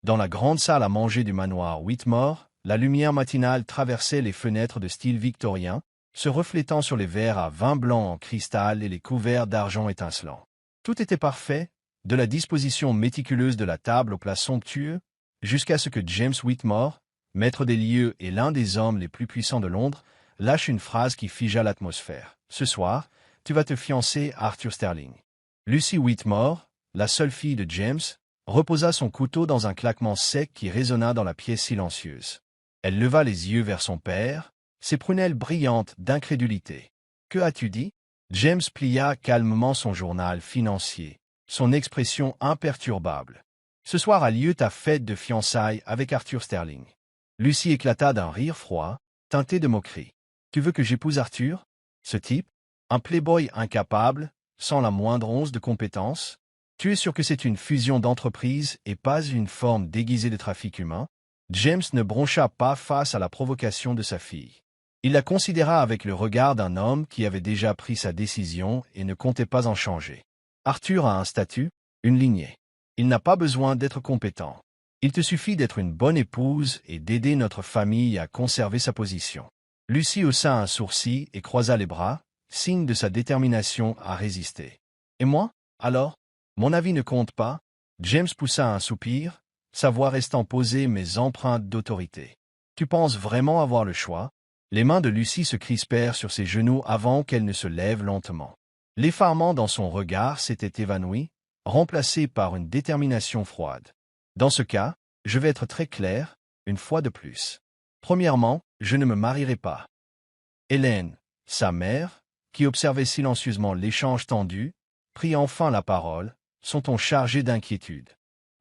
Dans la grande salle à manger du manoir Whitmore, la lumière matinale traversait les fenêtres de style victorien, se reflétant sur les verres à vin blanc en cristal et les couverts d'argent étincelant. Tout était parfait, de la disposition méticuleuse de la table au plat somptueux, jusqu'à ce que James Whitmore, maître des lieux et l'un des hommes les plus puissants de Londres, lâche une phrase qui figea l'atmosphère. « Ce soir, tu vas te fiancer à Arthur Sterling. » Lucy Whitmore, la seule fille de James, reposa son couteau dans un claquement sec qui résonna dans la pièce silencieuse. Elle leva les yeux vers son père, ses prunelles brillantes d'incrédulité. « Que as-tu dit ?» James plia calmement son journal financier, son expression imperturbable. « Ce soir a lieu ta fête de fiançailles avec Arthur Sterling. » Lucy éclata d'un rire froid, teinté de moquerie. « Tu veux que j'épouse Arthur? Ce type? Un playboy incapable, sans la moindre once de compétence? Tu es sûr que c'est une fusion d'entreprise et pas une forme déguisée de trafic humain? » James ne broncha pas face à la provocation de sa fille. Il la considéra avec le regard d'un homme qui avait déjà pris sa décision et ne comptait pas en changer. Arthur a un statut, une lignée. Il n'a pas besoin d'être compétent. Il te suffit d'être une bonne épouse et d'aider notre famille à conserver sa position. Lucy haussa un sourcil et croisa les bras, signe de sa détermination à résister. Et moi, alors? Mon avis ne compte pas? James poussa un soupir, sa voix restant posée mais empreinte d'autorité. Tu penses vraiment avoir le choix? Les mains de Lucy se crispèrent sur ses genoux avant qu'elle ne se lève lentement. L'effarement dans son regard s'était évanoui, remplacé par une détermination froide. Dans ce cas, je vais être très clair, une fois de plus. Premièrement, je ne me marierai pas. Hélène, sa mère, qui observait silencieusement l'échange tendu, prit enfin la parole, son ton chargé d'inquiétude.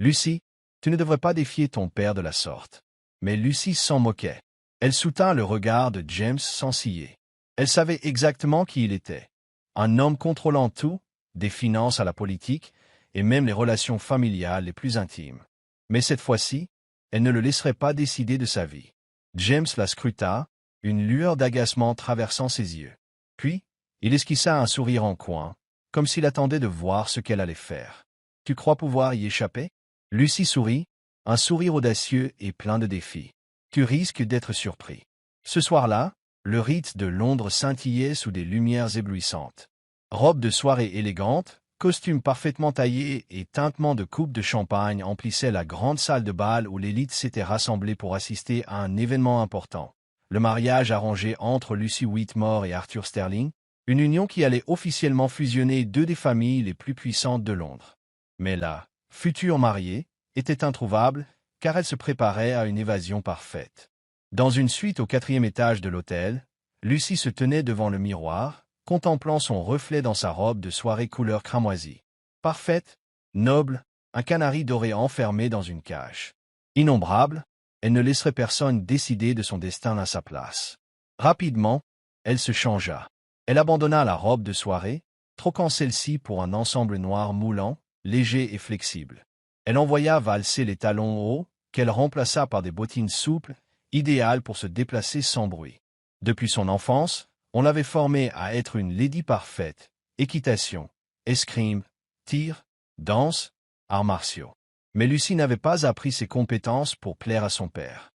Lucy, tu ne devrais pas défier ton père de la sorte. Mais Lucy s'en moquait. Elle soutint le regard de James sans ciller. Elle savait exactement qui il était. Un homme contrôlant tout, des finances à la politique, et même les relations familiales les plus intimes. Mais cette fois-ci, elle ne le laisserait pas décider de sa vie. James la scruta, une lueur d'agacement traversant ses yeux. Puis, il esquissa un sourire en coin, comme s'il attendait de voir ce qu'elle allait faire. « Tu crois pouvoir y échapper ?» Lucy sourit, un sourire audacieux et plein de défis. « Tu risques d'être surpris. » Ce soir-là, le rite de Londres scintillait sous des lumières éblouissantes. Robe de soirée élégante, costume parfaitement taillé et tintement de coupe de champagne emplissaient la grande salle de bal où l'élite s'était rassemblée pour assister à un événement important. Le mariage arrangé entre Lucy Whitmore et Arthur Sterling, une union qui allait officiellement fusionner deux des familles les plus puissantes de Londres. Mais la future mariée était introuvable, car elle se préparait à une évasion parfaite. Dans une suite au 4e étage de l'hôtel, Lucy se tenait devant le miroir, contemplant son reflet dans sa robe de soirée couleur cramoisie. Parfaite, noble, un canari doré enfermé dans une cage. Innombrable, elle ne laisserait personne décider de son destin à sa place. Rapidement, elle se changea. Elle abandonna la robe de soirée, troquant celle-ci pour un ensemble noir moulant, léger et flexible. Elle envoya valser les talons hauts, qu'elle remplaça par des bottines souples, idéales pour se déplacer sans bruit. Depuis son enfance, on l'avait formée à être une lady parfaite, équitation, escrime, tir, danse, arts martiaux. Mais Lucy n'avait pas appris ses compétences pour plaire à son père.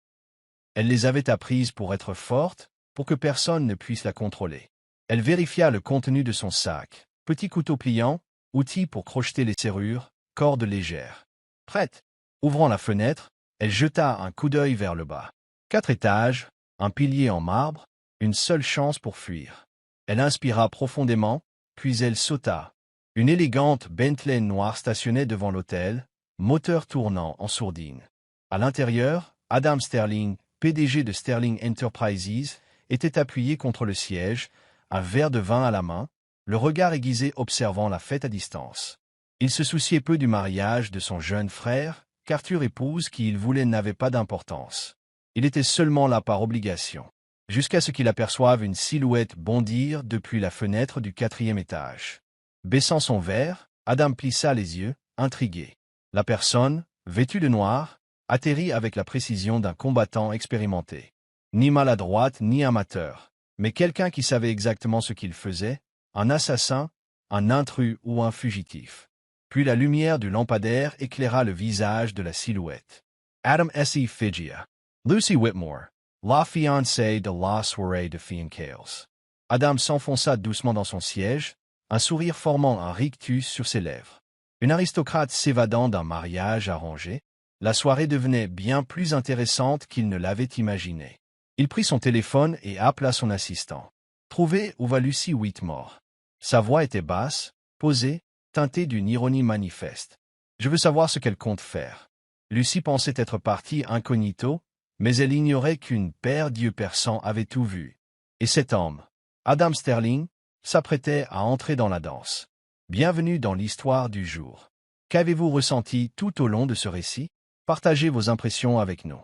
Elle les avait apprises pour être forte, pour que personne ne puisse la contrôler. Elle vérifia le contenu de son sac, petit couteau pliant, outil pour crocheter les serrures, corde légère. Prête. Ouvrant la fenêtre, elle jeta un coup d'œil vers le bas. 4 étages, un pilier en marbre, une seule chance pour fuir. Elle inspira profondément, puis elle sauta. Une élégante Bentley noire stationnait devant l'hôtel, moteur tournant en sourdine. À l'intérieur, Adam Sterling, PDG de Sterling Enterprises, était appuyé contre le siège, un verre de vin à la main, le regard aiguisé observant la fête à distance. Il se souciait peu du mariage de son jeune frère, qu'Arthur épouse qui il voulait n'avait pas d'importance. Il était seulement là par obligation, jusqu'à ce qu'il aperçoive une silhouette bondir depuis la fenêtre du 4e étage. Baissant son verre, Adam plissa les yeux, intrigué. La personne, vêtue de noir, atterrit avec la précision d'un combattant expérimenté. Ni maladroite ni amateur, mais quelqu'un qui savait exactement ce qu'il faisait, un assassin, un intrus ou un fugitif. Puis la lumière du lampadaire éclaira le visage de la silhouette. Adam S.E. Figia. Lucy Whitmore. La fiancée de la soirée de Fiancales. Adam s'enfonça doucement dans son siège, un sourire formant un rictus sur ses lèvres. Une aristocrate s'évadant d'un mariage arrangé, la soirée devenait bien plus intéressante qu'il ne l'avait imaginé. Il prit son téléphone et appela son assistant. « Trouvez où va Lucy Whitmore. » Sa voix était basse, posée, teintée d'une ironie manifeste. « Je veux savoir ce qu'elle compte faire. » Lucy pensait être partie incognito, mais elle ignorait qu'une paire d'yeux perçants avait tout vu. Et cet homme, Adam Sterling, s'apprêtait à entrer dans la danse. Bienvenue dans l'histoire du jour. Qu'avez-vous ressenti tout au long de ce récit? Partagez vos impressions avec nous.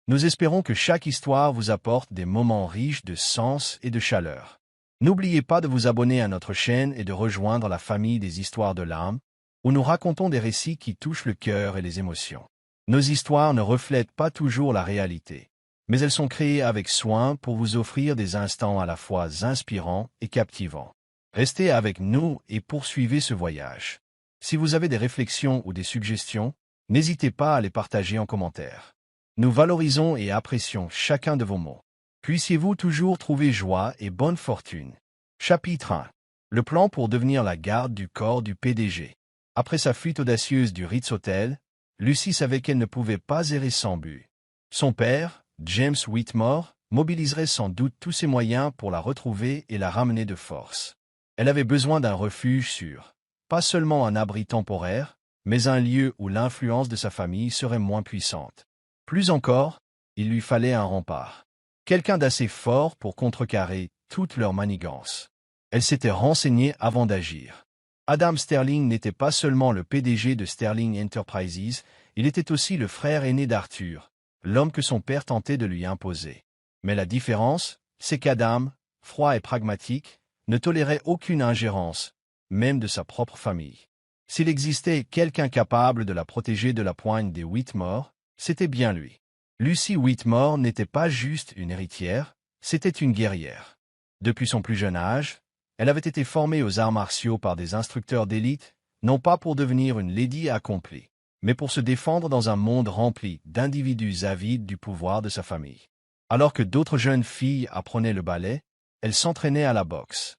Nous espérons que chaque histoire vous apporte des moments riches de sens et de chaleur. N'oubliez pas de vous abonner à notre chaîne et de rejoindre la famille des histoires de l'âme, où nous racontons des récits qui touchent le cœur et les émotions. Nos histoires ne reflètent pas toujours la réalité, mais elles sont créées avec soin pour vous offrir des instants à la fois inspirants et captivants. Restez avec nous et poursuivez ce voyage. Si vous avez des réflexions ou des suggestions, n'hésitez pas à les partager en commentaire. Nous valorisons et apprécions chacun de vos mots. Puissiez-vous toujours trouver joie et bonne fortune. Chapitre 1. Le plan pour devenir la garde du corps du PDG. Après sa fuite audacieuse du Ritz Hotel, Lucy savait qu'elle ne pouvait pas errer sans but. Son père, James Whitmore, mobiliserait sans doute tous ses moyens pour la retrouver et la ramener de force. Elle avait besoin d'un refuge sûr, pas seulement un abri temporaire, mais un lieu où l'influence de sa famille serait moins puissante. Plus encore, il lui fallait un rempart. Quelqu'un d'assez fort pour contrecarrer toutes leurs manigances. Elle s'était renseignée avant d'agir. Adam Sterling n'était pas seulement le PDG de Sterling Enterprises, il était aussi le frère aîné d'Arthur, l'homme que son père tentait de lui imposer. Mais la différence, c'est qu'Adam, froid et pragmatique, ne tolérait aucune ingérence, même de sa propre famille. S'il existait quelqu'un capable de la protéger de la poigne des Whitmore, c'était bien lui. Lucy Whitmore n'était pas juste une héritière, c'était une guerrière. Depuis son plus jeune âge, elle avait été formée aux arts martiaux par des instructeurs d'élite, non pas pour devenir une lady accomplie, mais pour se défendre dans un monde rempli d'individus avides du pouvoir de sa famille. Alors que d'autres jeunes filles apprenaient le ballet, elle s'entraînait à la boxe.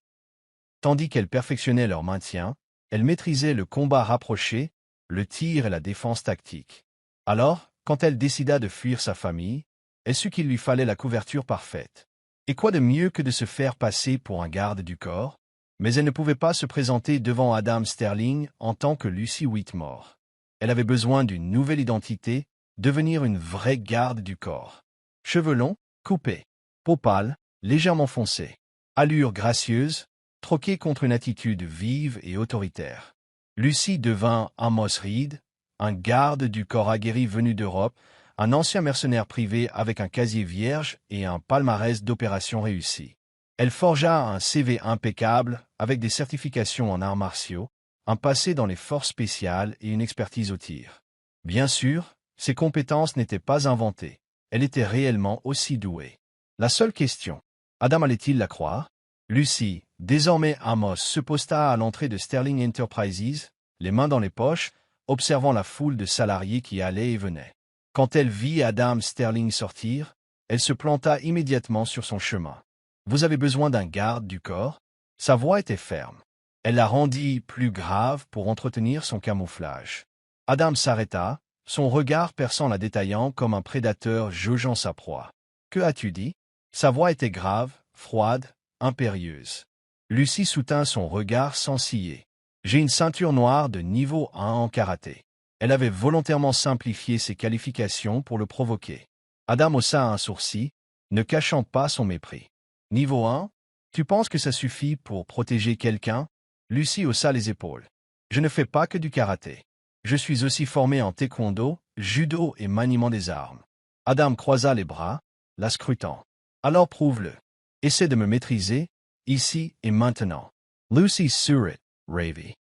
Tandis qu'elle perfectionnait leur maintien, elle maîtrisait le combat rapproché, le tir et la défense tactique. Alors, quand elle décida de fuir sa famille, elle sut qu'il lui fallait la couverture parfaite. Et quoi de mieux que de se faire passer pour un garde du corps? Mais elle ne pouvait pas se présenter devant Adam Sterling en tant que Lucy Whitmore. Elle avait besoin d'une nouvelle identité, devenir une vraie garde du corps. Cheveux longs, coupés, peau pâle, légèrement foncée, allure gracieuse, troquée contre une attitude vive et autoritaire. Lucy devint Amos Reed, un garde du corps aguerri venu d'Europe, un ancien mercenaire privé avec un casier vierge et un palmarès d'opérations réussies. Elle forgea un CV impeccable avec des certifications en arts martiaux, un passé dans les forces spéciales et une expertise au tir. Bien sûr, ses compétences n'étaient pas inventées, elle était réellement aussi douée. La seule question, Adam allait-il la croire? Lucy, désormais Amos, se posta à l'entrée de Sterling Enterprises, les mains dans les poches, observant la foule de salariés qui allaient et venaient. Quand elle vit Adam Sterling sortir, elle se planta immédiatement sur son chemin. « Vous avez besoin d'un garde du corps ?» Sa voix était ferme. Elle la rendit plus grave pour entretenir son camouflage. Adam s'arrêta, son regard perçant la détaillant comme un prédateur jaugeant sa proie. « Que as-tu dit ?» Sa voix était grave, froide, impérieuse. Lucy soutint son regard sans ciller. « J'ai une ceinture noire de niveau 1 en karaté. » Elle avait volontairement simplifié ses qualifications pour le provoquer. Adam haussa un sourcil, ne cachant pas son mépris. « Niveau 1 ? Tu penses que ça suffit pour protéger quelqu'un ?» Lucy haussa les épaules. « Je ne fais pas que du karaté. Je suis aussi formé en taekwondo, judo et maniement des armes. » Adam croisa les bras, la scrutant. « Alors prouve-le. Essaie de me maîtriser, ici et maintenant. » Lucy sourit, ravie.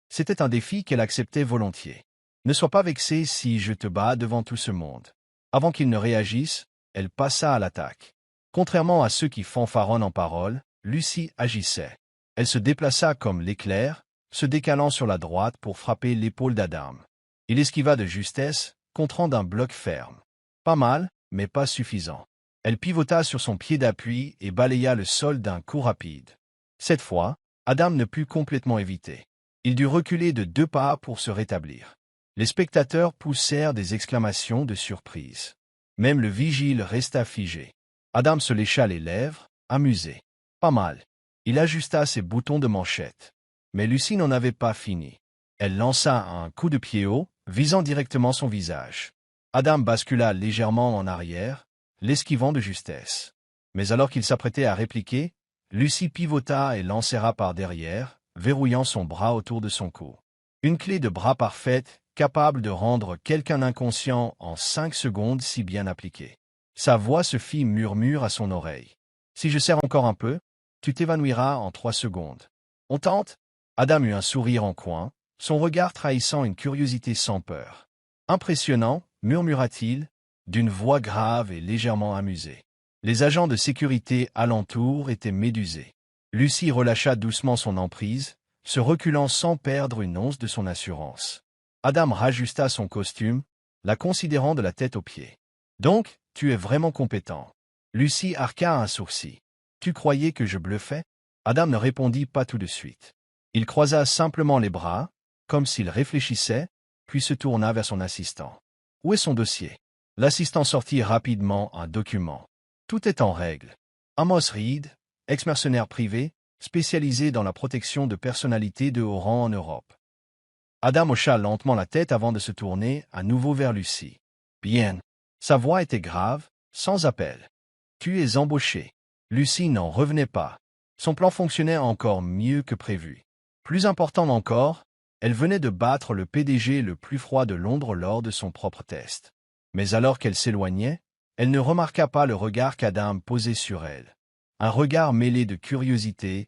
C'était un défi qu'elle acceptait volontiers. « Ne sois pas vexé si je te bats devant tout ce monde. » Avant qu'il ne réagisse, elle passa à l'attaque. Contrairement à ceux qui fanfaronnent en paroles, Lucy agissait. Elle se déplaça comme l'éclair, se décalant sur la droite pour frapper l'épaule d'Adam. Il esquiva de justesse, comptant d'un bloc ferme. Pas mal, mais pas suffisant. Elle pivota sur son pied d'appui et balaya le sol d'un coup rapide. Cette fois, Adam ne put complètement éviter. Il dut reculer de 2 pas pour se rétablir. Les spectateurs poussèrent des exclamations de surprise. Même le vigile resta figé. Adam se lécha les lèvres, amusé. Pas mal. Il ajusta ses boutons de manchette. Mais Lucy n'en avait pas fini. Elle lança un coup de pied haut, visant directement son visage. Adam bascula légèrement en arrière, l'esquivant de justesse. Mais alors qu'il s'apprêtait à répliquer, Lucy pivota et l'enserra par derrière, verrouillant son bras autour de son cou. Une clé de bras parfaite, capable de rendre quelqu'un inconscient en 5 secondes si bien appliquée. Sa voix se fit murmure à son oreille. « Si je serre encore un peu, tu t'évanouiras en 3 secondes. On tente ?» Adam eut un sourire en coin, son regard trahissant une curiosité sans peur. « Impressionnant » murmura-t-il, d'une voix grave et légèrement amusée. Les agents de sécurité alentour étaient médusés. Lucy relâcha doucement son emprise, se reculant sans perdre une once de son assurance. Adam rajusta son costume, la considérant de la tête aux pieds. « Donc, tu es vraiment compétent. » Lucy arqua un sourcil. « Tu croyais que je bluffais ?» Adam ne répondit pas tout de suite. Il croisa simplement les bras, comme s'il réfléchissait, puis se tourna vers son assistant. « Où est son dossier ?» L'assistant sortit rapidement un document. « Tout est en règle. Amos Reed, ex-mercenaire privé, spécialisé dans la protection de personnalités de haut rang en Europe. » Adam hocha lentement la tête avant de se tourner à nouveau vers Lucy. « Bien. » Sa voix était grave, sans appel. « Tu es embauché. » Lucy n'en revenait pas. Son plan fonctionnait encore mieux que prévu. Plus important encore, elle venait de battre le PDG le plus froid de Londres lors de son propre test. Mais alors qu'elle s'éloignait, elle ne remarqua pas le regard qu'Adam posait sur elle. Un regard mêlé de curiosité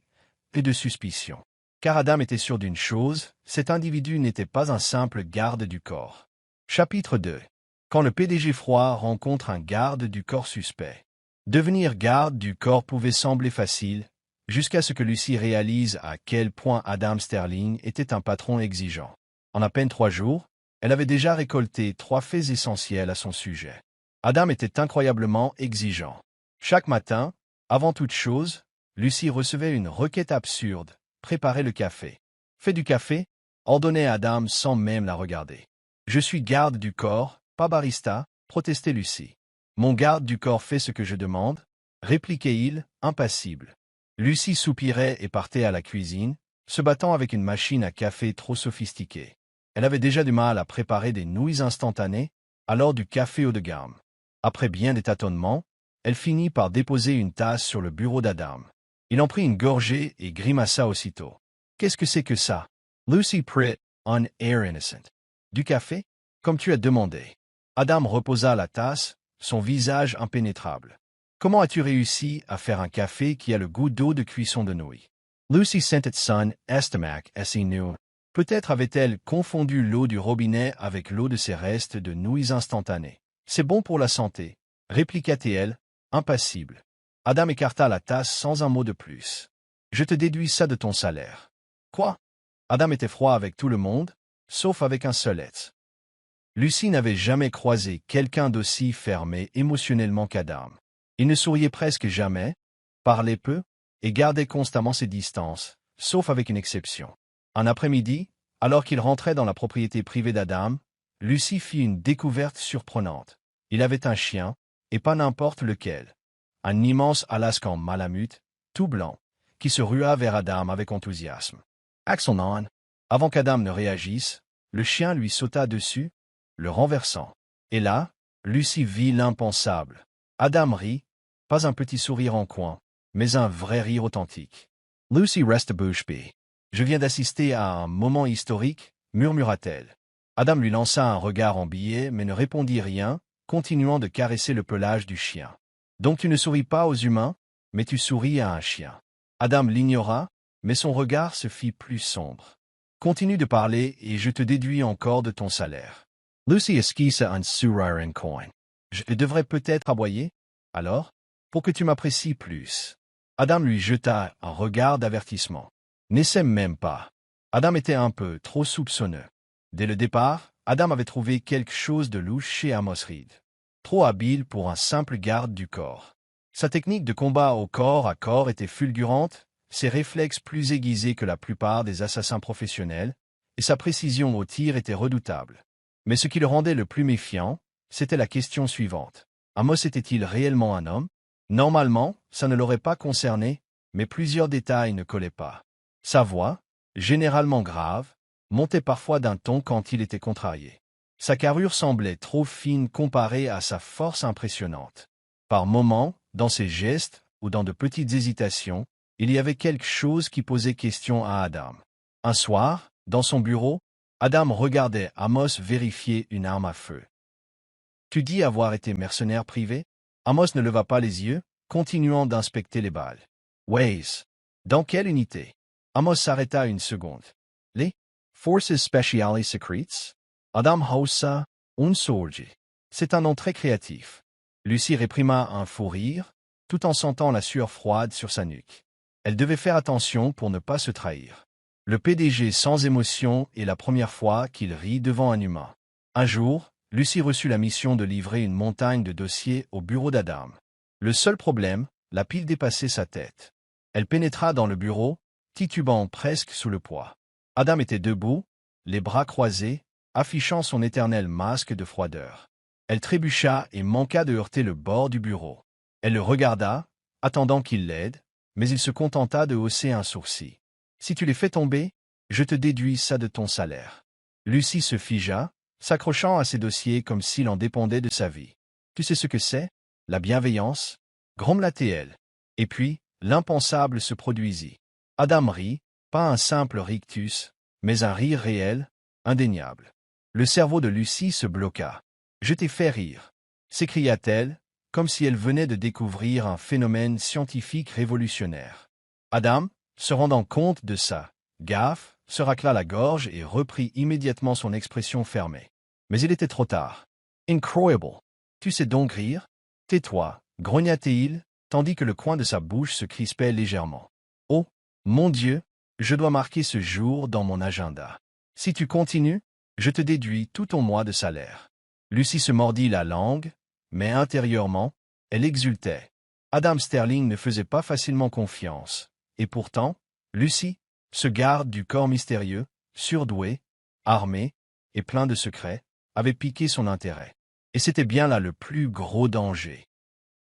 et de suspicion. Car Adam était sûr d'une chose, cet individu n'était pas un simple garde du corps. Chapitre 2. Quand le PDG froid rencontre un garde du corps suspect. Devenir garde du corps pouvait sembler facile, jusqu'à ce que Lucy réalise à quel point Adam Sterling était un patron exigeant. En à peine 3 jours, elle avait déjà récolté 3 faits essentiels à son sujet. Adam était incroyablement exigeant. Chaque matin, avant toute chose, Lucy recevait une requête absurde, préparer le café. Fais du café, ordonnait Adam sans même la regarder. Je suis garde du corps, pas barista, protestait Lucy. Mon garde du corps fait ce que je demande, répliquait-il, impassible. Lucy soupirait et partait à la cuisine, se battant avec une machine à café trop sophistiquée. Elle avait déjà du mal à préparer des nouilles instantanées, alors du café haut de gamme. Après bien des tâtonnements, elle finit par déposer une tasse sur le bureau d'Adam. Il en prit une gorgée et grimaça aussitôt. « Qu'est-ce que c'est que ça ?» Lucy prit un air innocent. « Du café ? Comme tu as demandé. » Adam reposa la tasse, son visage impénétrable. « Comment as-tu réussi à faire un café qui a le goût d'eau de cuisson de nouilles ?» Lucy sentait son estomac assez nu. Peut-être avait-elle confondu l'eau du robinet avec l'eau de ses restes de nouilles instantanées. « C'est bon pour la santé, » répliqua-t-elle, impassible. Adam écarta la tasse sans un mot de plus. « Je te déduis ça de ton salaire. »« Quoi ?» Adam était froid avec tout le monde, sauf avec un seul être. Lucy n'avait jamais croisé quelqu'un d'aussi fermé émotionnellement qu'Adam. Il ne souriait presque jamais, parlait peu, et gardait constamment ses distances, sauf avec une exception. Un après-midi, alors qu'il rentrait dans la propriété privée d'Adam, Lucy fit une découverte surprenante. Il avait un chien, et pas n'importe lequel. Un immense Alaskan malamute, tout blanc, qui se rua vers Adam avec enthousiasme. Axon on. Avant qu'Adam ne réagisse, le chien lui sauta dessus, le renversant. Et là, Lucy vit l'impensable. Adam rit, pas un petit sourire en coin, mais un vrai rire authentique. Lucy resta bouche bée. « Je viens d'assister à un moment historique, » murmura-t-elle. Adam lui lança un regard en billet mais ne répondit rien, continuant de caresser le pelage du chien. « Donc tu ne souris pas aux humains, mais tu souris à un chien. » Adam l'ignora, mais son regard se fit plus sombre. « Continue de parler et je te déduis encore de ton salaire. » Lucy esquissa un sourire en coin. « Je devrais peut-être aboyer, alors, pour que tu m'apprécies plus. » Adam lui jeta un regard d'avertissement. « N'essaie même pas. » Adam était un peu trop soupçonneux. Dès le départ, Adam avait trouvé quelque chose de louche chez Amos Reed. Trop habile pour un simple garde du corps. Sa technique de combat au corps à corps était fulgurante, ses réflexes plus aiguisés que la plupart des assassins professionnels, et sa précision au tir était redoutable. Mais ce qui le rendait le plus méfiant, c'était la question suivante. Amos était-il réellement un homme? Normalement, ça ne l'aurait pas concerné, mais plusieurs détails ne collaient pas. Sa voix, généralement grave, montait parfois d'un ton quand il était contrarié. Sa carrure semblait trop fine comparée à sa force impressionnante. Par moments, dans ses gestes ou dans de petites hésitations, il y avait quelque chose qui posait question à Adam. Un soir, dans son bureau, Adam regardait Amos vérifier une arme à feu. « Tu dis avoir été mercenaire privé ?» Amos ne leva pas les yeux, continuant d'inspecter les balles. « Waze. Dans quelle unité ?» Amos s'arrêta une seconde. « Les Forces Speciales Secrets ?» Adam haussa un sourcil. C'est un nom très créatif. Lucy réprima un faux rire, tout en sentant la sueur froide sur sa nuque. Elle devait faire attention pour ne pas se trahir. Le PDG sans émotion est la première fois qu'il rit devant un humain. Un jour, Lucy reçut la mission de livrer une montagne de dossiers au bureau d'Adam. Le seul problème, la pile dépassait sa tête. Elle pénétra dans le bureau, titubant presque sous le poids. Adam était debout, les bras croisés, affichant son éternel masque de froideur. Elle trébucha et manqua de heurter le bord du bureau. Elle le regarda, attendant qu'il l'aide, mais il se contenta de hausser un sourcil. « Si tu les fais tomber, je te déduis ça de ton salaire. » Lucy se figea, s'accrochant à ses dossiers comme s'il en dépendait de sa vie. « Tu sais ce que c'est, la bienveillance ?» grommela-t-elle. Et puis, l'impensable se produisit. Adam rit, pas un simple rictus, mais un rire réel, indéniable. Le cerveau de Lucy se bloqua. « Je t'ai fait rire !» s'écria-t-elle, comme si elle venait de découvrir un phénomène scientifique révolutionnaire. Adam, se rendant compte de ça, gaffe, se racla la gorge et reprit immédiatement son expression fermée. Mais il était trop tard. « Incroyable! Tu sais donc rire? Tais-toi !» grogna-t-il, tandis que le coin de sa bouche se crispait légèrement. « Oh, mon Dieu, je dois marquer ce jour dans mon agenda. Si tu continues, je te déduis tout ton mois de salaire. » Lucy se mordit la langue, mais intérieurement, elle exultait. Adam Sterling ne faisait pas facilement confiance. Et pourtant, Lucy, ce garde du corps mystérieux, surdoué, armé et plein de secrets, avait piqué son intérêt. Et c'était bien là le plus gros danger.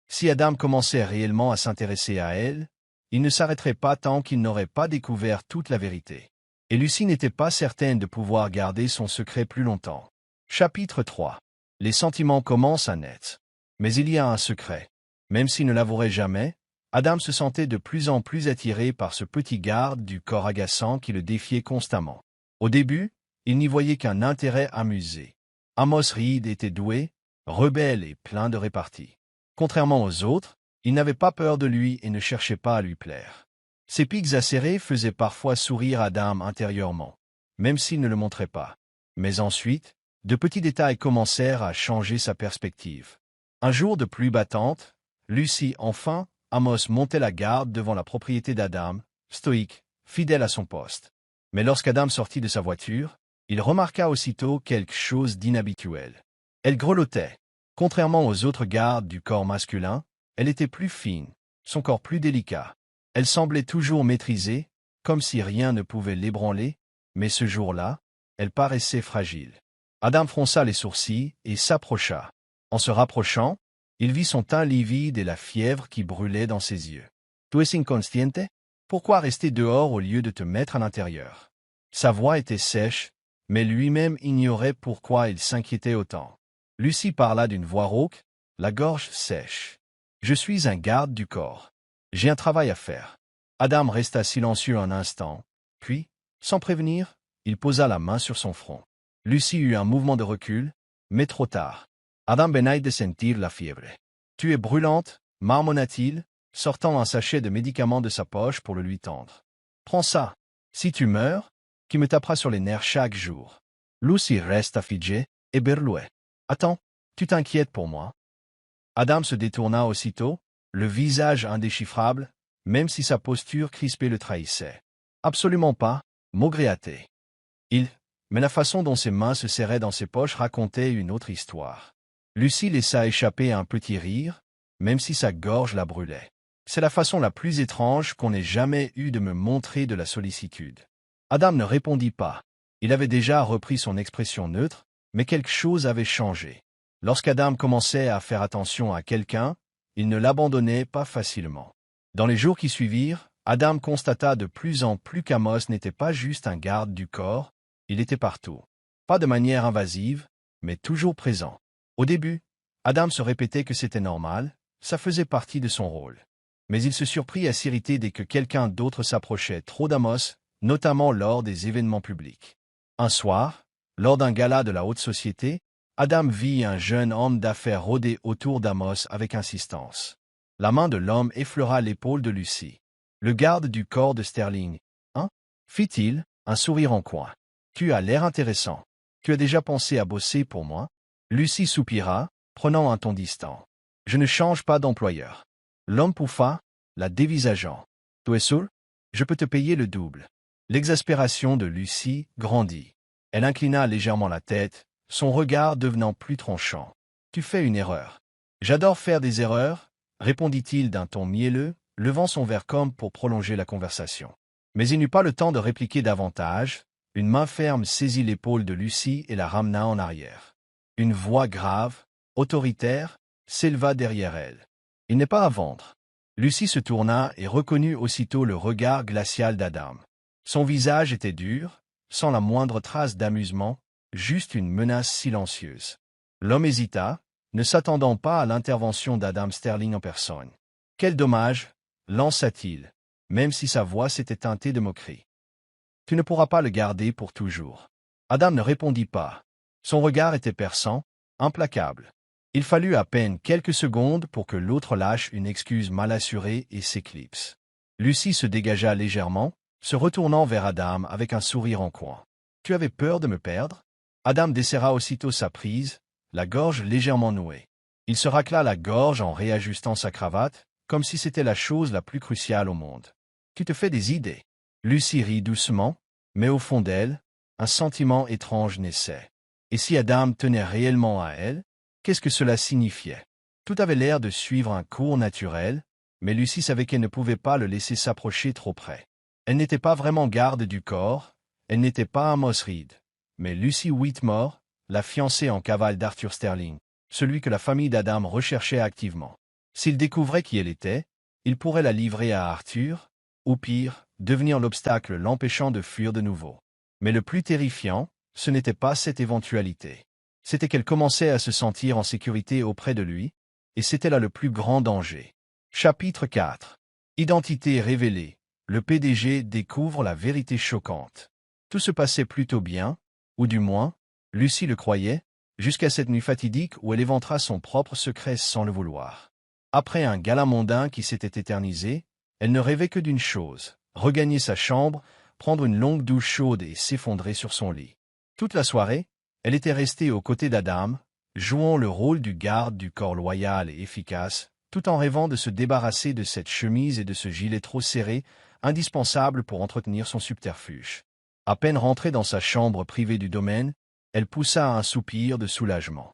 Si Adam commençait réellement à s'intéresser à elle, il ne s'arrêterait pas tant qu'il n'aurait pas découvert toute la vérité. Et Lucy n'était pas certaine de pouvoir garder son secret plus longtemps. Chapitre 3. Les sentiments commencent à naître. Mais il y a un secret. Même s'il ne l'avouerait jamais, Adam se sentait de plus en plus attiré par ce petit garde du corps agaçant qui le défiait constamment. Au début, il n'y voyait qu'un intérêt amusé. Amos Reed était doué, rebelle et plein de répartie. Contrairement aux autres, il n'avait pas peur de lui et ne cherchait pas à lui plaire. Ses pics acérés faisaient parfois sourire Adam intérieurement, même s'il ne le montrait pas. Mais ensuite, de petits détails commencèrent à changer sa perspective. Un jour de pluie battante, Lucy, enfin, Amos montait la garde devant la propriété d'Adam, stoïque, fidèle à son poste. Mais lorsqu'Adam sortit de sa voiture, il remarqua aussitôt quelque chose d'inhabituel. Elle grelottait. Contrairement aux autres gardes du corps masculin, elle était plus fine, son corps plus délicat. Elle semblait toujours maîtrisée, comme si rien ne pouvait l'ébranler, mais ce jour-là, elle paraissait fragile. Adam fronça les sourcils et s'approcha. En se rapprochant, il vit son teint livide et la fièvre qui brûlait dans ses yeux. « Tu es inconsciente? Pourquoi rester dehors au lieu de te mettre à l'intérieur ?» Sa voix était sèche, mais lui-même ignorait pourquoi il s'inquiétait autant. Lucy parla d'une voix rauque, la gorge sèche. « Je suis un garde du corps. J'ai un travail à faire. » Adam resta silencieux un instant, puis, sans prévenir, il posa la main sur son front. Lucy eut un mouvement de recul, mais trop tard. Adam venait de sentir la fièvre. « Tu es brûlante, » marmonna-t-il, sortant un sachet de médicaments de sa poche pour le lui tendre. « Prends ça. Si tu meurs, qui me tapera sur les nerfs chaque jour. » Lucy resta figée, éberluée. « Attends, tu t'inquiètes pour moi ?» Adam se détourna aussitôt, le visage indéchiffrable, même si sa posture crispée le trahissait. « Absolument pas, maugréa-t-il. Il mais la façon dont ses mains se serraient dans ses poches racontait une autre histoire. Lucie laissa échapper un petit rire, même si sa gorge la brûlait. C'est la façon la plus étrange qu'on ait jamais eue de me montrer de la sollicitude. Adam ne répondit pas. Il avait déjà repris son expression neutre, mais quelque chose avait changé. Lorsqu'Adam commençait à faire attention à quelqu'un, il ne l'abandonnait pas facilement. Dans les jours qui suivirent, Adam constata de plus en plus qu'Amos n'était pas juste un garde du corps, il était partout. Pas de manière invasive, mais toujours présent. Au début, Adam se répétait que c'était normal, ça faisait partie de son rôle. Mais il se surprit à s'irriter dès que quelqu'un d'autre s'approchait trop d'Amos, notamment lors des événements publics. Un soir, lors d'un gala de la haute société, Adam vit un jeune homme d'affaires rôder autour d'Amos avec insistance. La main de l'homme effleura l'épaule de Lucie. Le garde du corps de Sterling. Hein? Fit-il, un sourire en coin. Tu as l'air intéressant. Tu as déjà pensé à bosser pour moi? Lucie soupira, prenant un ton distant. Je ne change pas d'employeur. L'homme pouffa, la dévisageant. Tu es sûr? Je peux te payer le double. L'exaspération de Lucie grandit. Elle inclina légèrement la tête, son regard devenant plus tranchant. Tu fais une erreur. J'adore faire des erreurs, répondit-il d'un ton mielleux, levant son verre comme pour prolonger la conversation. Mais il n'eut pas le temps de répliquer davantage, une main ferme saisit l'épaule de Lucie et la ramena en arrière. Une voix grave, autoritaire, s'éleva derrière elle. Il n'est pas à vendre. Lucie se tourna et reconnut aussitôt le regard glacial d'Adam. Son visage était dur, sans la moindre trace d'amusement, juste une menace silencieuse. L'homme hésita, ne s'attendant pas à l'intervention d'Adam Sterling en personne. « Quel dommage !» lança-t-il, même si sa voix s'était teintée de moquerie. « Tu ne pourras pas le garder pour toujours. » Adam ne répondit pas. Son regard était perçant, implacable. Il fallut à peine quelques secondes pour que l'autre lâche une excuse mal assurée et s'éclipse. Lucie se dégagea légèrement, se retournant vers Adam avec un sourire en coin. « Tu avais peur de me perdre ?» Adam desserra aussitôt sa prise, la gorge légèrement nouée. Il se racla la gorge en réajustant sa cravate, comme si c'était la chose la plus cruciale au monde. « Tu te fais des idées. » Lucie rit doucement, mais au fond d'elle, un sentiment étrange naissait. Et si Adam tenait réellement à elle, qu'est-ce que cela signifiait? Tout avait l'air de suivre un cours naturel, mais Lucie savait qu'elle ne pouvait pas le laisser s'approcher trop près. Elle n'était pas vraiment garde du corps, elle n'était pas Amos Reed, mais Lucy Whitmore, la fiancée en cavale d'Arthur Sterling, celui que la famille d'Adam recherchait activement. S'il découvrait qui elle était, il pourrait la livrer à Arthur, ou pire, devenir l'obstacle l'empêchant de fuir de nouveau. Mais le plus terrifiant, ce n'était pas cette éventualité. C'était qu'elle commençait à se sentir en sécurité auprès de lui, et c'était là le plus grand danger. Chapitre 4. Identité révélée. Le PDG découvre la vérité choquante. Tout se passait plutôt bien, ou du moins, Lucie le croyait, jusqu'à cette nuit fatidique où elle éventra son propre secret sans le vouloir. Après un gala mondain qui s'était éternisé, elle ne rêvait que d'une chose, regagner sa chambre, prendre une longue douche chaude et s'effondrer sur son lit. Toute la soirée, elle était restée aux côtés d'Adam, jouant le rôle du garde du corps loyal et efficace, tout en rêvant de se débarrasser de cette chemise et de ce gilet trop serré, indispensable pour entretenir son subterfuge. À peine rentrée dans sa chambre privée du domaine, elle poussa un soupir de soulagement.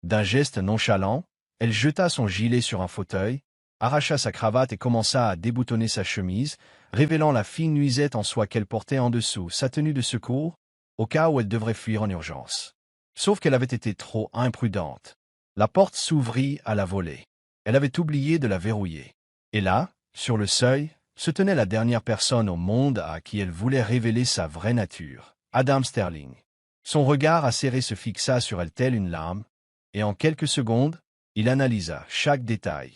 D'un geste nonchalant, elle jeta son gilet sur un fauteuil, arracha sa cravate et commença à déboutonner sa chemise, révélant la fine nuisette en soie qu'elle portait en dessous, sa tenue de secours, au cas où elle devrait fuir en urgence. Sauf qu'elle avait été trop imprudente. La porte s'ouvrit à la volée. Elle avait oublié de la verrouiller. Et là, sur le seuil, se tenait la dernière personne au monde à qui elle voulait révéler sa vraie nature, Adam Sterling. Son regard acéré se fixa sur elle telle une lame, et en quelques secondes, il analysa chaque détail.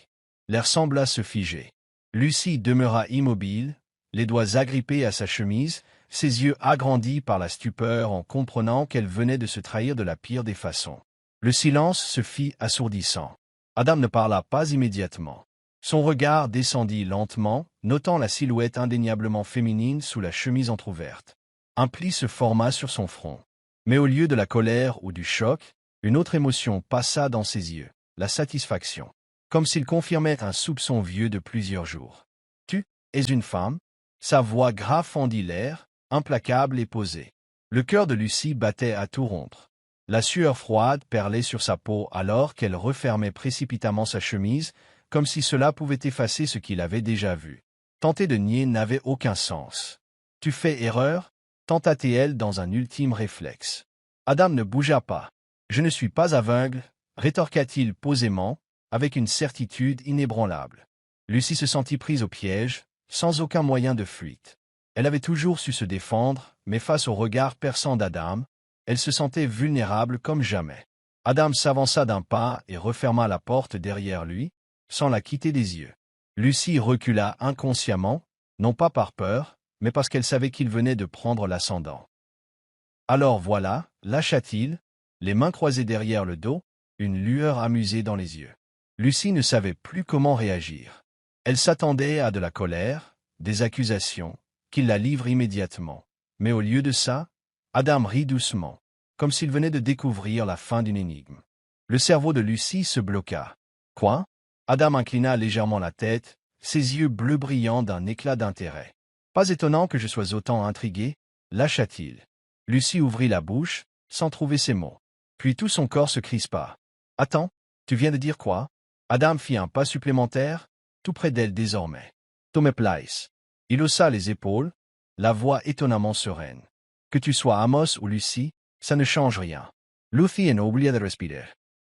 L'air sembla se figer. Lucie demeura immobile, les doigts agrippés à sa chemise, ses yeux agrandis par la stupeur en comprenant qu'elle venait de se trahir de la pire des façons. Le silence se fit assourdissant. Adam ne parla pas immédiatement. Son regard descendit lentement, notant la silhouette indéniablement féminine sous la chemise entr'ouverte. Un pli se forma sur son front. Mais au lieu de la colère ou du choc, une autre émotion passa dans ses yeux, la satisfaction. Comme s'il confirmait un soupçon vieux de plusieurs jours. « Tu es une femme ?» Sa voix grave fendit l'air, implacable et posée. Le cœur de Lucie battait à tout rompre. La sueur froide perlait sur sa peau alors qu'elle refermait précipitamment sa chemise, comme si cela pouvait effacer ce qu'il avait déjà vu. Tenter de nier n'avait aucun sens. « Tu fais erreur ?» tenta-t-elle dans un ultime réflexe. Adam ne bougea pas. « Je ne suis pas aveugle », rétorqua-t-il posément, avec une certitude inébranlable. Lucie se sentit prise au piège, sans aucun moyen de fuite. Elle avait toujours su se défendre, mais face au regard perçant d'Adam, elle se sentait vulnérable comme jamais. Adam s'avança d'un pas et referma la porte derrière lui, sans la quitter des yeux. Lucie recula inconsciemment, non pas par peur, mais parce qu'elle savait qu'il venait de prendre l'ascendant. Alors voilà, lâcha-t-il, les mains croisées derrière le dos, une lueur amusée dans les yeux. Lucie ne savait plus comment réagir. Elle s'attendait à de la colère, des accusations, qu'il la livre immédiatement. Mais au lieu de ça, Adam rit doucement, comme s'il venait de découvrir la fin d'une énigme. Le cerveau de Lucie se bloqua. « Quoi ?» Adam inclina légèrement la tête, ses yeux bleus brillants d'un éclat d'intérêt. « Pas étonnant que je sois autant intrigué, » lâcha-t-il. Lucie ouvrit la bouche, sans trouver ses mots. Puis tout son corps se crispa. « Attends, tu viens de dire quoi ?» Adam fit un pas supplémentaire, tout près d'elle désormais. « Tommy Place. » Il haussa les épaules, la voix étonnamment sereine. « Que tu sois Amos ou Lucie, ça ne change rien. » Lucie n'a oublié de respirer.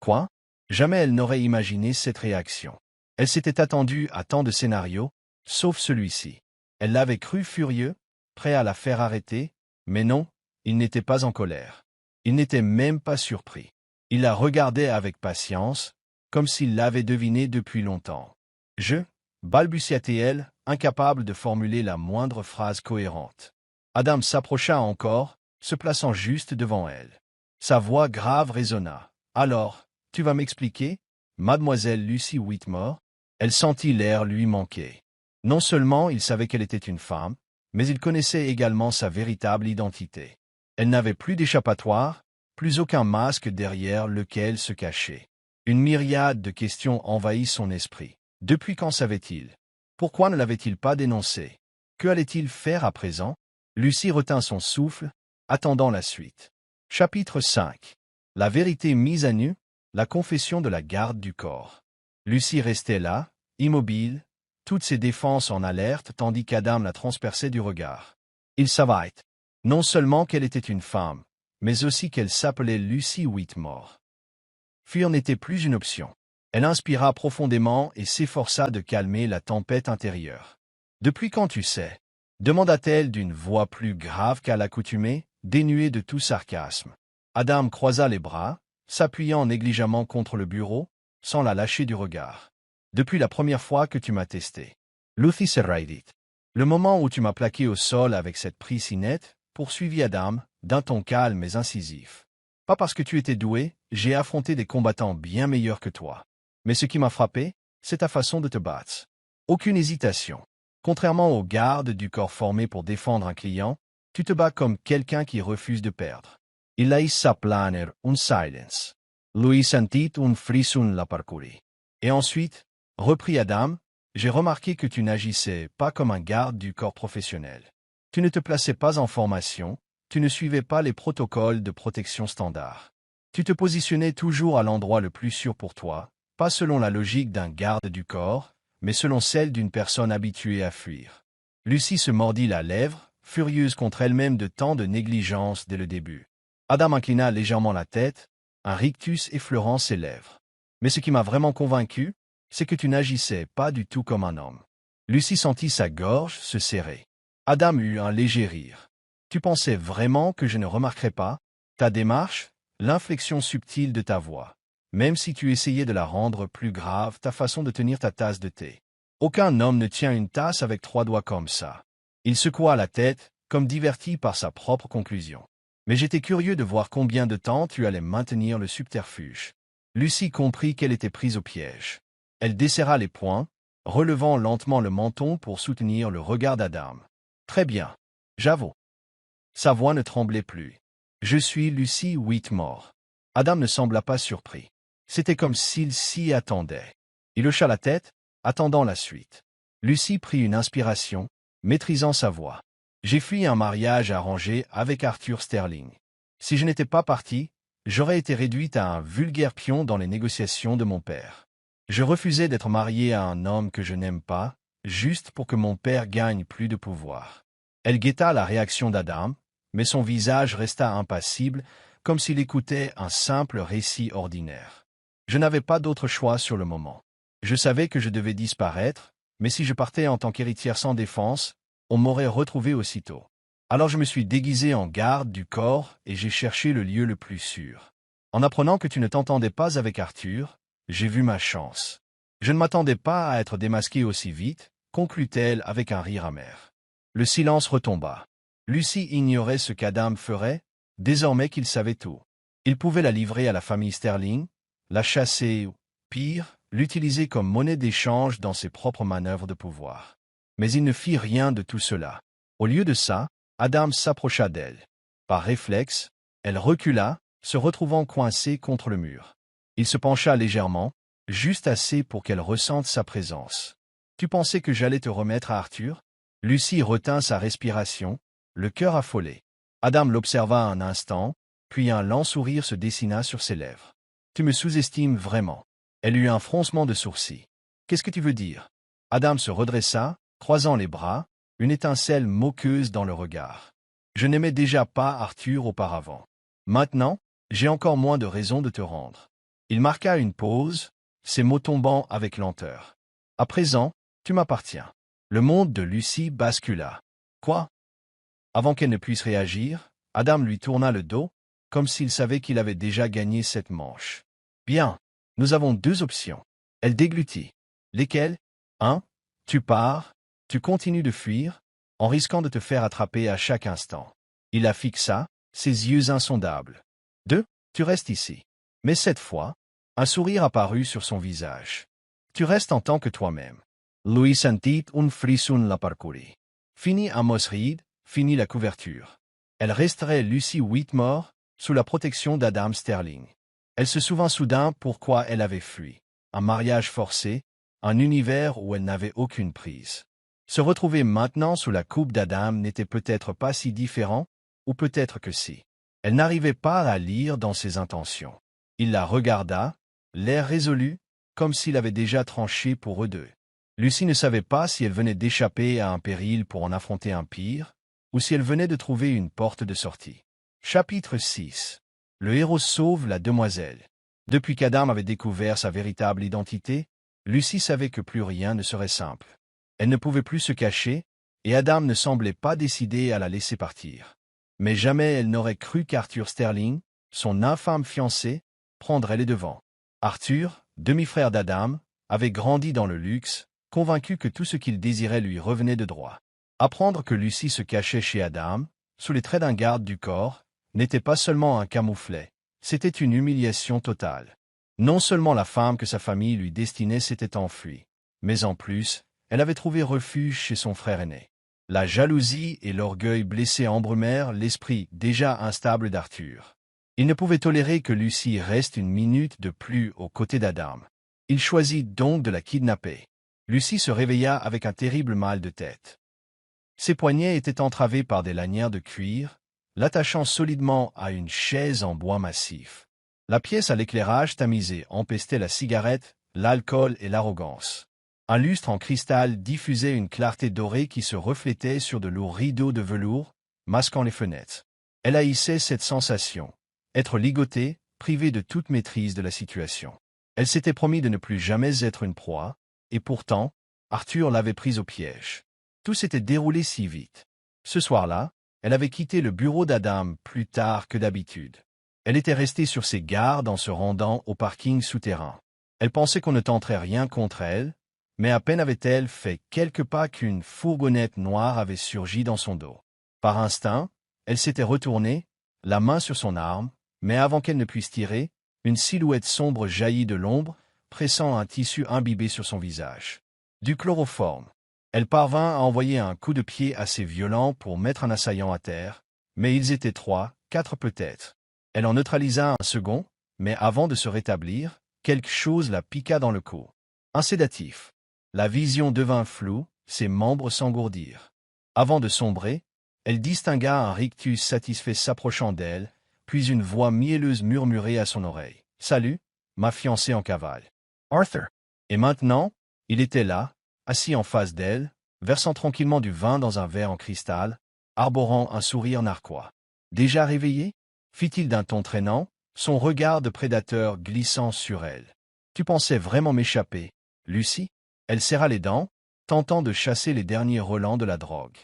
Quoi? Jamais elle n'aurait imaginé cette réaction. Elle s'était attendue à tant de scénarios, sauf celui-ci. Elle l'avait cru furieux, prêt à la faire arrêter, mais non, il n'était pas en colère. Il n'était même pas surpris. Il la regardait avec patience, comme s'il l'avait deviné depuis longtemps. « Je » balbutia-t-elle, incapable de formuler la moindre phrase cohérente. Adam s'approcha encore, se plaçant juste devant elle. Sa voix grave résonna. « Alors, tu vas m'expliquer, mademoiselle Lucie Whitmore ?» Elle sentit l'air lui manquer. Non seulement il savait qu'elle était une femme, mais il connaissait également sa véritable identité. Elle n'avait plus d'échappatoire, plus aucun masque derrière lequel se cacher. Une myriade de questions envahit son esprit. Depuis quand savait-il? Pourquoi ne l'avait-il pas dénoncé? Que allait-il faire à présent? Lucie retint son souffle, attendant la suite. Chapitre 5. La vérité mise à nu, la confession de la garde du corps. Lucie restait là, immobile, toutes ses défenses en alerte tandis qu'Adam la transperçait du regard. Il savait non seulement qu'elle était une femme, mais aussi qu'elle s'appelait Lucie Whitmore. Fuir n'était plus une option. Elle inspira profondément et s'efforça de calmer la tempête intérieure. « Depuis quand tu sais ?» demanda-t-elle d'une voix plus grave qu'à l'accoutumée, dénuée de tout sarcasme. Adam croisa les bras, s'appuyant négligemment contre le bureau, sans la lâcher du regard. « Depuis la première fois que tu m'as testé. » Lucie se raidit. « Le moment où tu m'as plaqué au sol avec cette prise si nette, poursuivit Adam, d'un ton calme mais incisif. Pas parce que tu étais doué, j'ai affronté des combattants bien meilleurs que toi. Mais ce qui m'a frappé, c'est ta façon de te battre. Aucune hésitation. Contrairement aux gardes du corps formés pour défendre un client, tu te bats comme quelqu'un qui refuse de perdre. Il laissa planer un silence. Lui sentit un frisson la parcourir. Et ensuite, reprit Adam, j'ai remarqué que tu n'agissais pas comme un garde du corps professionnel. Tu ne te plaçais pas en formation, tu ne suivais pas les protocoles de protection standard. Tu te positionnais toujours à l'endroit le plus sûr pour toi, pas selon la logique d'un garde du corps, mais selon celle d'une personne habituée à fuir. Lucie se mordit la lèvre, furieuse contre elle-même de tant de négligence dès le début. Adam inclina légèrement la tête, un rictus effleurant ses lèvres. Mais ce qui m'a vraiment convaincu, c'est que tu n'agissais pas du tout comme un homme. Lucie sentit sa gorge se serrer. Adam eut un léger rire. Tu pensais vraiment que je ne remarquerais pas ta démarche, l'inflexion subtile de ta voix, même si tu essayais de la rendre plus grave, ta façon de tenir ta tasse de thé. Aucun homme ne tient une tasse avec 3 doigts comme ça. Il secoua la tête, comme diverti par sa propre conclusion. Mais j'étais curieux de voir combien de temps tu allais maintenir le subterfuge. Lucie comprit qu'elle était prise au piège. Elle desserra les poings, relevant lentement le menton pour soutenir le regard d'Adam. Très bien, j'avoue. Sa voix ne tremblait plus. Je suis Lucie Whitmore. Adam ne sembla pas surpris. C'était comme s'il s'y attendait. Il hocha la tête, attendant la suite. Lucie prit une inspiration, maîtrisant sa voix. J'ai fui un mariage arrangé avec Arthur Sterling. Si je n'étais pas parti, j'aurais été réduite à un vulgaire pion dans les négociations de mon père. Je refusais d'être mariée à un homme que je n'aime pas, juste pour que mon père gagne plus de pouvoir. Elle guetta la réaction d'Adam, mais son visage resta impassible, comme s'il écoutait un simple récit ordinaire. Je n'avais pas d'autre choix sur le moment. Je savais que je devais disparaître, mais si je partais en tant qu'héritière sans défense, on m'aurait retrouvé aussitôt. Alors je me suis déguisé en garde du corps et j'ai cherché le lieu le plus sûr. En apprenant que tu ne t'entendais pas avec Arthur, j'ai vu ma chance. Je ne m'attendais pas à être démasquée aussi vite, conclut-elle avec un rire amer. Le silence retomba. Lucie ignorait ce qu'Adam ferait, désormais qu'il savait tout. Il pouvait la livrer à la famille Sterling, la chasser ou, pire, l'utiliser comme monnaie d'échange dans ses propres manœuvres de pouvoir. Mais il ne fit rien de tout cela. Au lieu de ça, Adam s'approcha d'elle. Par réflexe, elle recula, se retrouvant coincée contre le mur. Il se pencha légèrement, juste assez pour qu'elle ressente sa présence. « Tu pensais que j'allais te remettre à Arthur ?» Lucie retint sa respiration, le cœur affolé. Adam l'observa un instant, puis un lent sourire se dessina sur ses lèvres. « Tu me sous-estimes vraiment. » Elle eut un froncement de sourcils. « Qu'est-ce que tu veux dire ?» Adam se redressa, croisant les bras, une étincelle moqueuse dans le regard. « Je n'aimais déjà pas Arthur auparavant. Maintenant, j'ai encore moins de raisons de te rendre. » Il marqua une pause, ses mots tombant avec lenteur. « À présent, tu m'appartiens. » Le monde de Lucie bascula. « Quoi ?» Avant qu'elle ne puisse réagir, Adam lui tourna le dos, comme s'il savait qu'il avait déjà gagné cette manche. « Bien, nous avons deux options. » Elle déglutit. « Lesquelles ? 1. Tu pars, tu continues de fuir, en risquant de te faire attraper à chaque instant. » Il la fixa, ses yeux insondables. « 2. Tu restes ici. » Mais cette fois, un sourire apparut sur son visage. « Tu restes en tant que toi-même. » Lui sentit un frisson la parcourir. Fini Amos Reed, fini la couverture. Elle resterait Lucie Whitmore, sous la protection d'Adam Sterling. Elle se souvint soudain pourquoi elle avait fui. Un mariage forcé, un univers où elle n'avait aucune prise. Se retrouver maintenant sous la coupe d'Adam n'était peut-être pas si différent, ou peut-être que si. Elle n'arrivait pas à lire dans ses intentions. Il la regarda, l'air résolu, comme s'il avait déjà tranché pour eux deux. Lucie ne savait pas si elle venait d'échapper à un péril pour en affronter un pire, ou si elle venait de trouver une porte de sortie. Chapitre 6. Le héros sauve la demoiselle. Depuis qu'Adam avait découvert sa véritable identité, Lucie savait que plus rien ne serait simple. Elle ne pouvait plus se cacher, et Adam ne semblait pas décidé à la laisser partir. Mais jamais elle n'aurait cru qu'Arthur Sterling, son infâme fiancé, prendrait les devants. Arthur, demi-frère d'Adam, avait grandi dans le luxe, convaincu que tout ce qu'il désirait lui revenait de droit. Apprendre que Lucie se cachait chez Adam, sous les traits d'un garde du corps, n'était pas seulement un camouflet, c'était une humiliation totale. Non seulement la femme que sa famille lui destinait s'était enfuie, mais en plus, elle avait trouvé refuge chez son frère aîné. La jalousie et l'orgueil blessés embrumèrent l'esprit déjà instable d'Arthur. Il ne pouvait tolérer que Lucie reste une minute de plus aux côtés d'Adam. Il choisit donc de la kidnapper. Lucie se réveilla avec un terrible mal de tête. Ses poignets étaient entravés par des lanières de cuir, l'attachant solidement à une chaise en bois massif. La pièce à l'éclairage tamisé empestait la cigarette, l'alcool et l'arrogance. Un lustre en cristal diffusait une clarté dorée qui se reflétait sur de lourds rideaux de velours, masquant les fenêtres. Elle haïssait cette sensation, être ligotée, privée de toute maîtrise de la situation. Elle s'était promis de ne plus jamais être une proie, et pourtant, Arthur l'avait prise au piège. Tout s'était déroulé si vite. Ce soir-là, elle avait quitté le bureau d'Adam plus tard que d'habitude. Elle était restée sur ses gardes en se rendant au parking souterrain. Elle pensait qu'on ne tenterait rien contre elle, mais à peine avait-elle fait quelques pas qu'une fourgonnette noire avait surgi dans son dos. Par instinct, elle s'était retournée, la main sur son arme, mais avant qu'elle ne puisse tirer, une silhouette sombre jaillit de l'ombre, pressant un tissu imbibé sur son visage. Du chloroforme. Elle parvint à envoyer un coup de pied assez violent pour mettre un assaillant à terre, mais ils étaient 3, 4 peut-être. Elle en neutralisa un second, mais avant de se rétablir, quelque chose la piqua dans le cou. Un sédatif. La vision devint floue, ses membres s'engourdirent. Avant de sombrer, Elle distingua un rictus satisfait s'approchant d'elle, puis une voix mielleuse murmurait à son oreille. « Salut, ma fiancée en cavale. Arthur. » Et maintenant, il était là, assis en face d'elle, versant tranquillement du vin dans un verre en cristal, arborant un sourire narquois. « Déjà réveillé ?» fit-il d'un ton traînant, son regard de prédateur glissant sur elle. « Tu pensais vraiment m'échapper, Lucie ?» Elle serra les dents, tentant de chasser les derniers relents de la drogue.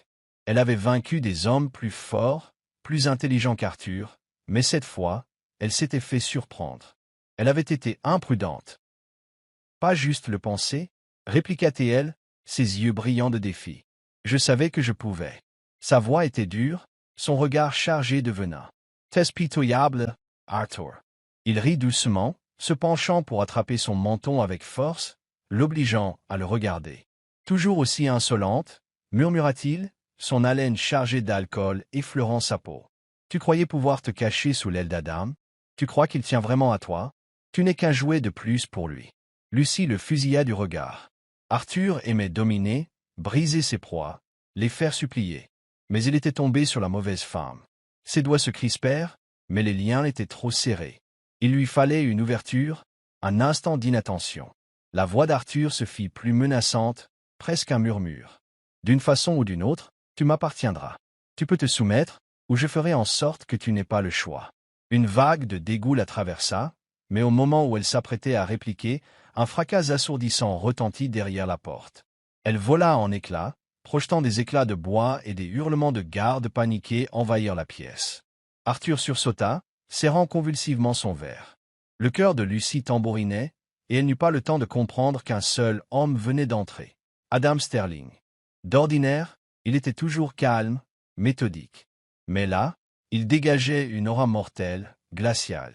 Elle avait vaincu des hommes plus forts, plus intelligents qu'Arthur, mais cette fois, elle s'était fait surprendre. Elle avait été imprudente. « Pas juste le penser ?» répliqua-t-elle, ses yeux brillants de défi. « Je savais que je pouvais. » Sa voix était dure, son regard chargé de venin. « T'es pitoyable, Arthur. » Il rit doucement, se penchant pour attraper son menton avec force, l'obligeant à le regarder. « Toujours aussi insolente, murmura-t-il, son haleine chargée d'alcool effleurant sa peau. Tu croyais pouvoir te cacher sous l'aile d'Adam? Tu crois qu'il tient vraiment à toi? Tu n'es qu'un jouet de plus pour lui. » Lucie le fusilla du regard. Arthur aimait dominer, briser ses proies, les faire supplier. Mais il était tombé sur la mauvaise femme. Ses doigts se crispèrent, mais les liens étaient trop serrés. Il lui fallait une ouverture, un instant d'inattention. La voix d'Arthur se fit plus menaçante, presque un murmure. « D'une façon ou d'une autre, tu m'appartiendras. Tu peux te soumettre, ou je ferai en sorte que tu n'aies pas le choix. » Une vague de dégoût la traversa, mais au moment où elle s'apprêtait à répliquer, un fracas assourdissant retentit derrière la porte. Elle vola en éclats, projetant des éclats de bois et des hurlements de gardes paniqués envahirent la pièce. Arthur sursauta, serrant convulsivement son verre. Le cœur de Lucie tambourinait, et elle n'eut pas le temps de comprendre qu'un seul homme venait d'entrer. Adam Sterling. D'ordinaire, il était toujours calme, méthodique. Mais là, il dégageait une aura mortelle, glaciale.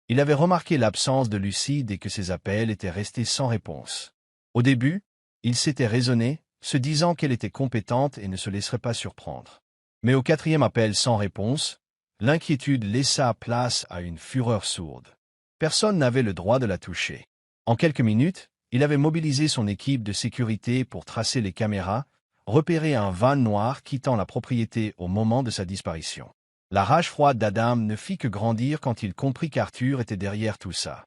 Il avait remarqué l'absence de Lucie dès que ses appels étaient restés sans réponse. Au début, il s'était raisonné, se disant qu'elle était compétente et ne se laisserait pas surprendre. Mais au quatrième appel sans réponse, l'inquiétude laissa place à une fureur sourde. Personne n'avait le droit de la toucher. En quelques minutes, il avait mobilisé son équipe de sécurité pour tracer les caméras, repérer un van noir quittant la propriété au moment de sa disparition. La rage froide d'Adam ne fit que grandir quand il comprit qu'Arthur était derrière tout ça.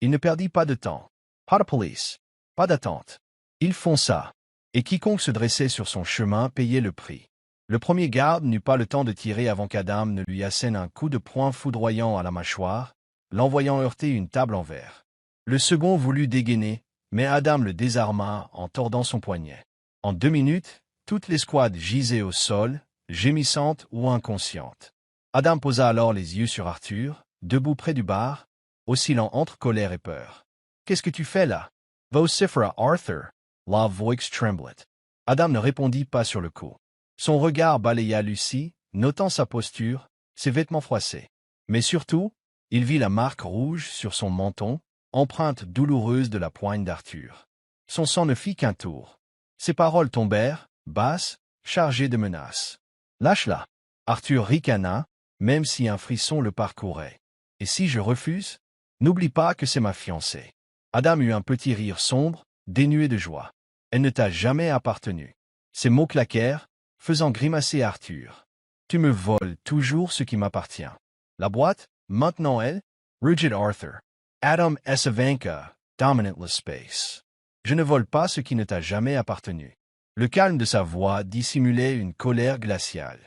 Il ne perdit pas de temps. Pas de police. Pas d'attente. Il fonça. Et quiconque se dressait sur son chemin payait le prix. Le premier garde n'eut pas le temps de tirer avant qu'Adam ne lui assène un coup de poing foudroyant à la mâchoire, l'envoyant heurter une table en verre. Le second voulut dégainer, mais Adam le désarma en tordant son poignet. En 2 minutes, toute l'escouade gisait au sol, gémissante ou inconsciente. Adam posa alors les yeux sur Arthur, debout près du bar, oscillant entre colère et peur. « Qu'est-ce que tu fais là » vociféra Arthur, la voix tremblante. Adam ne répondit pas sur le coup. Son regard balaya Lucie, notant sa posture, ses vêtements froissés. Mais surtout, il vit la marque rouge sur son menton, empreinte douloureuse de la poigne d'Arthur. Son sang ne fit qu'un tour. Ses paroles tombèrent, basses, chargées de menaces. « Lâche-la !» Arthur ricana, même si un frisson le parcourait. « Et si je refuse? N'oublie pas que c'est ma fiancée. » Adam eut un petit rire sombre, dénué de joie. « Elle ne t'a jamais appartenu. » Ces mots claquèrent, faisant grimacer Arthur. « Tu me voles toujours ce qui m'appartient. » La boîte, maintenant elle, rugit Arthur. Adam Esavanka, dominant space. Je ne vole pas ce qui ne t'a jamais appartenu. Le calme de sa voix dissimulait une colère glaciale.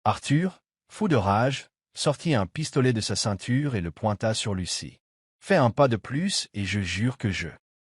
Arthur, fou de rage, sortit un pistolet de sa ceinture et le pointa sur Lucie. « Fais un pas de plus et je jure que je... »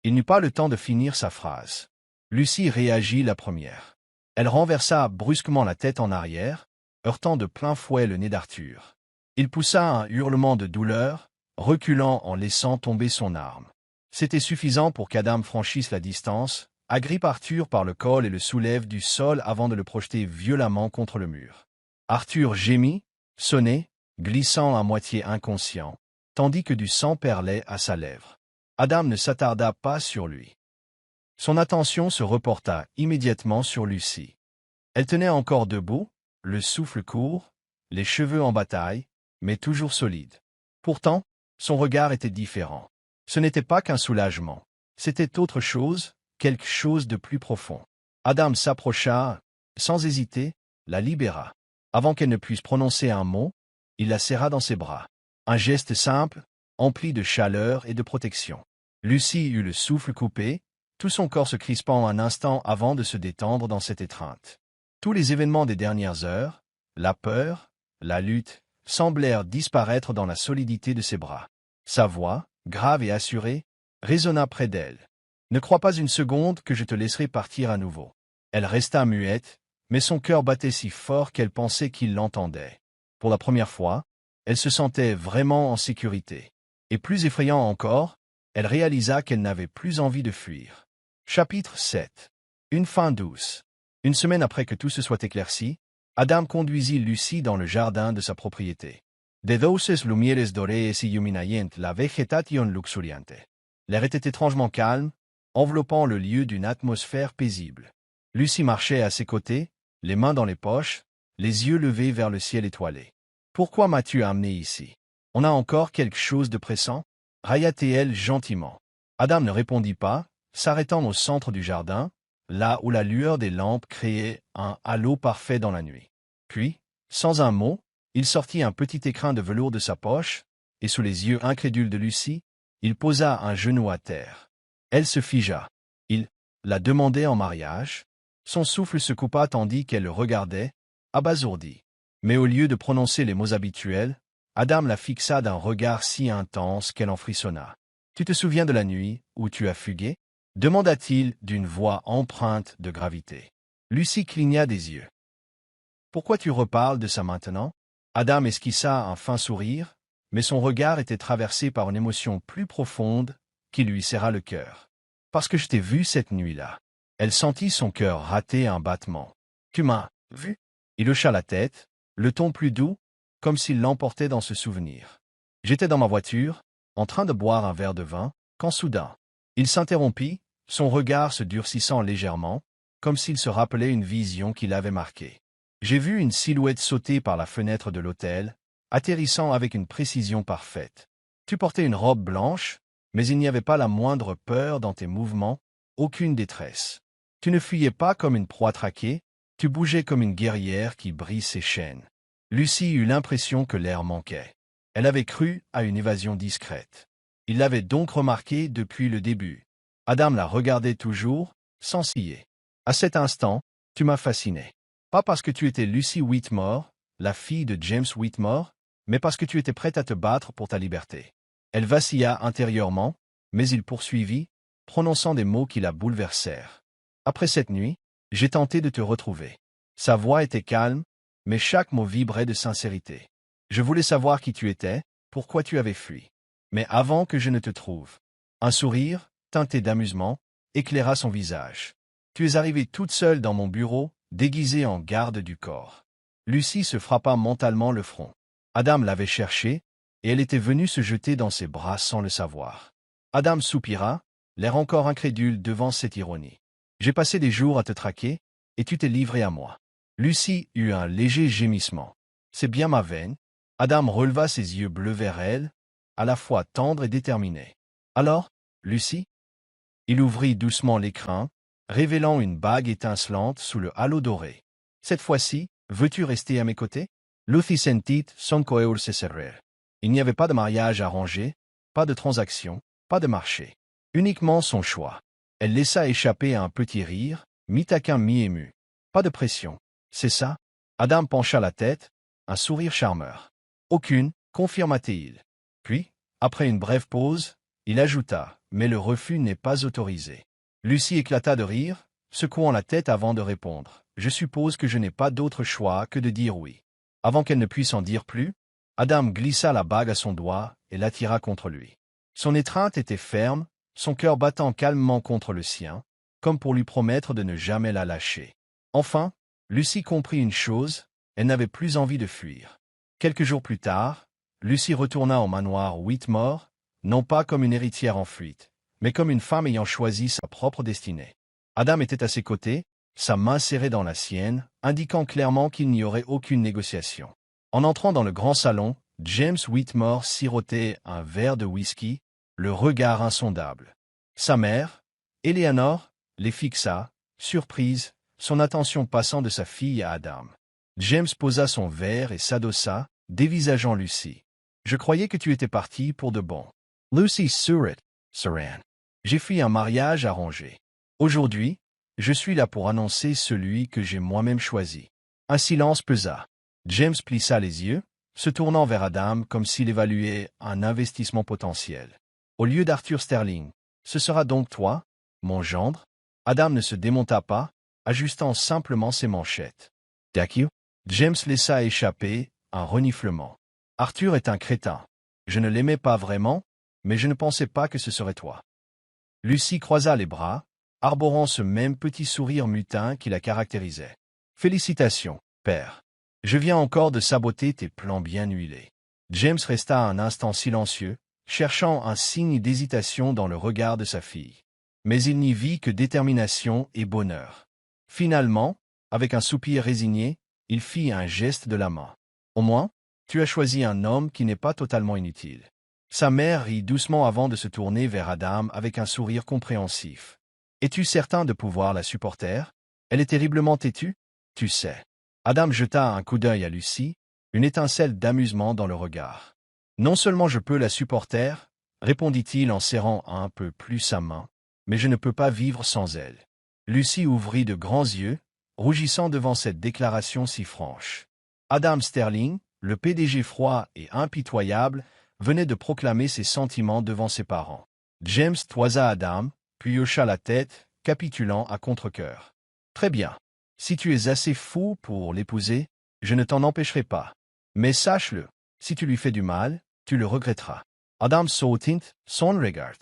Il n'eut pas le temps de finir sa phrase. Lucie réagit la première. Elle renversa brusquement la tête en arrière, heurtant de plein fouet le nez d'Arthur. Il poussa un hurlement de douleur, reculant en laissant tomber son arme. C'était suffisant pour qu'Adam franchisse la distance, agrippe Arthur par le col et le soulève du sol avant de le projeter violemment contre le mur. Arthur gémit, sonnait, glissant à moitié inconscient, tandis que du sang perlait à sa lèvre. Adam ne s'attarda pas sur lui. Son attention se reporta immédiatement sur Lucie. Elle tenait encore debout, le souffle court, les cheveux en bataille, mais toujours solide. Pourtant, son regard était différent. Ce n'était pas qu'un soulagement. C'était autre chose, quelque chose de plus profond. Adam s'approcha, sans hésiter, la libéra. Avant qu'elle ne puisse prononcer un mot, il la serra dans ses bras. Un geste simple, empli de chaleur et de protection. Lucie eut le souffle coupé, tout son corps se crispant un instant avant de se détendre dans cette étreinte. Tous les événements des dernières heures, la peur, la lutte, semblèrent disparaître dans la solidité de ses bras. Sa voix, grave et assurée, résonna près d'elle. « Ne crois pas une seconde que je te laisserai partir à nouveau. » Elle resta muette, mais son cœur battait si fort qu'elle pensait qu'il l'entendait. Pour la première fois, elle se sentait vraiment en sécurité. Et plus effrayant encore, elle réalisa qu'elle n'avait plus envie de fuir. Chapitre 7. Une fin douce. Une semaine après que tout se soit éclairci, Adam conduisit Lucie dans le jardin de sa propriété. De dulces lumieres dorees illuminayent la vegetación luxuriante. L'air était étrangement calme, enveloppant le lieu d'une atmosphère paisible. Lucie marchait à ses côtés, les mains dans les poches, les yeux levés vers le ciel étoilé. « Pourquoi m'as-tu amené ici? On a encore quelque chose de pressant » railla-t-elle gentiment. Adam ne répondit pas, s'arrêtant au centre du jardin, là où la lueur des lampes créait un halo parfait dans la nuit. Puis, sans un mot, il sortit un petit écrin de velours de sa poche, et sous les yeux incrédules de Lucie, il posa un genou à terre. Elle se figea. Il la demandait en mariage. Son souffle se coupa tandis qu'elle le regardait, abasourdie. Mais au lieu de prononcer les mots habituels, Adam la fixa d'un regard si intense qu'elle en frissonna. « Tu te souviens de la nuit où tu as fugué » demanda-t-il d'une voix empreinte de gravité. Lucie cligna des yeux. « Pourquoi tu reparles de ça maintenant ?» Adam esquissa un fin sourire, mais son regard était traversé par une émotion plus profonde qui lui serra le cœur. « Parce que je t'ai vu cette nuit-là. » Elle sentit son cœur rater un battement. « Tu m'as vu ?» Il hocha la tête, le ton plus doux, comme s'il l'emportait dans ce souvenir. J'étais dans ma voiture, en train de boire un verre de vin, quand soudain, il s'interrompit, son regard se durcissant légèrement, comme s'il se rappelait une vision qui l'avait marqué. J'ai vu une silhouette sauter par la fenêtre de l'hôtel, atterrissant avec une précision parfaite. Tu portais une robe blanche, mais il n'y avait pas la moindre peur dans tes mouvements, aucune détresse. Tu ne fuyais pas comme une proie traquée, tu bougeais comme une guerrière qui brise ses chaînes. Lucie eut l'impression que l'air manquait. Elle avait cru à une évasion discrète. Il l'avait donc remarqué depuis le début. Adam la regardait toujours, sans ciller. À cet instant, tu m'as fasciné. Pas parce que tu étais Lucie Whitmore, la fille de James Whitmore, mais parce que tu étais prête à te battre pour ta liberté. Elle vacilla intérieurement, mais il poursuivit, prononçant des mots qui la bouleversèrent. Après cette nuit, j'ai tenté de te retrouver. Sa voix était calme, mais chaque mot vibrait de sincérité. Je voulais savoir qui tu étais, pourquoi tu avais fui. Mais avant que je ne te trouve, un sourire, teinté d'amusement, éclaira son visage. Tu es arrivée toute seule dans mon bureau, déguisée en garde du corps. Lucie se frappa mentalement le front. Adam l'avait cherchée, et elle était venue se jeter dans ses bras sans le savoir. Adam soupira, l'air encore incrédule devant cette ironie. J'ai passé des jours à te traquer, et tu t'es livré à moi. Lucie eut un léger gémissement. C'est bien ma veine. Adam releva ses yeux bleus vers elle, à la fois tendres et déterminés. Alors, Lucie? Il ouvrit doucement l'écrin, révélant une bague étincelante sous le halo doré. Cette fois-ci, veux-tu rester à mes côtés? Lucie sentit son cœur se serrer. Il n'y avait pas de mariage arrangé, pas de transaction, pas de marché. Uniquement son choix. Elle laissa échapper un petit rire, mi-taquin mi-ému. Pas de pression. C'est ça? Adam pencha la tête, un sourire charmeur. Aucune, confirma-t-il. Puis, après une brève pause, il ajouta, mais le refus n'est pas autorisé. Lucie éclata de rire, secouant la tête avant de répondre. Je suppose que je n'ai pas d'autre choix que de dire oui. Avant qu'elle ne puisse en dire plus, Adam glissa la bague à son doigt et l'attira contre lui. Son étreinte était ferme, son cœur battant calmement contre le sien, comme pour lui promettre de ne jamais la lâcher. Enfin, Lucie comprit une chose, elle n'avait plus envie de fuir. Quelques jours plus tard, Lucie retourna au manoir Whitmore, non pas comme une héritière en fuite, mais comme une femme ayant choisi sa propre destinée. Adam était à ses côtés, sa main serrée dans la sienne, indiquant clairement qu'il n'y aurait aucune négociation. En entrant dans le grand salon, James Whitmore sirotait un verre de whisky, le regard insondable. Sa mère, Eleanor, les fixa, surprise, son attention passant de sa fille à Adam. James posa son verre et s'adossa, dévisageant Lucy. Je croyais que tu étais parti pour de bon. Lucy sourit, sereine. J'ai fui un mariage arrangé. Aujourd'hui, je suis là pour annoncer celui que j'ai moi-même choisi. Un silence pesa. James plissa les yeux, se tournant vers Adam comme s'il évaluait un investissement potentiel. Au lieu d'Arthur Sterling, ce sera donc toi, mon gendre? Adam ne se démonta pas, ajustant simplement ses manchettes. D'accord? James laissa échapper un reniflement. Arthur est un crétin. Je ne l'aimais pas vraiment, mais je ne pensais pas que ce serait toi. Lucy croisa les bras, arborant ce même petit sourire mutin qui la caractérisait. Félicitations, père. Je viens encore de saboter tes plans bien huilés. James resta un instant silencieux, cherchant un signe d'hésitation dans le regard de sa fille. Mais il n'y vit que détermination et bonheur. Finalement, avec un soupir résigné, il fit un geste de la main. Au moins, tu as choisi un homme qui n'est pas totalement inutile. Sa mère rit doucement avant de se tourner vers Adam avec un sourire compréhensif. Es-tu certain de pouvoir la supporter? Elle est terriblement têtue? Tu sais. Adam jeta un coup d'œil à Lucy, une étincelle d'amusement dans le regard. Non seulement je peux la supporter, répondit-il en serrant un peu plus sa main, mais je ne peux pas vivre sans elle. Lucy ouvrit de grands yeux, rougissant devant cette déclaration si franche. Adam Sterling, le PDG froid et impitoyable, venait de proclamer ses sentiments devant ses parents. James toisa Adam, puis hocha la tête, capitulant à contre-cœur. Très bien. Si tu es assez fou pour l'épouser, je ne t'en empêcherai pas. Mais sache-le, si tu lui fais du mal, tu le regretteras. Adam sautint son regard.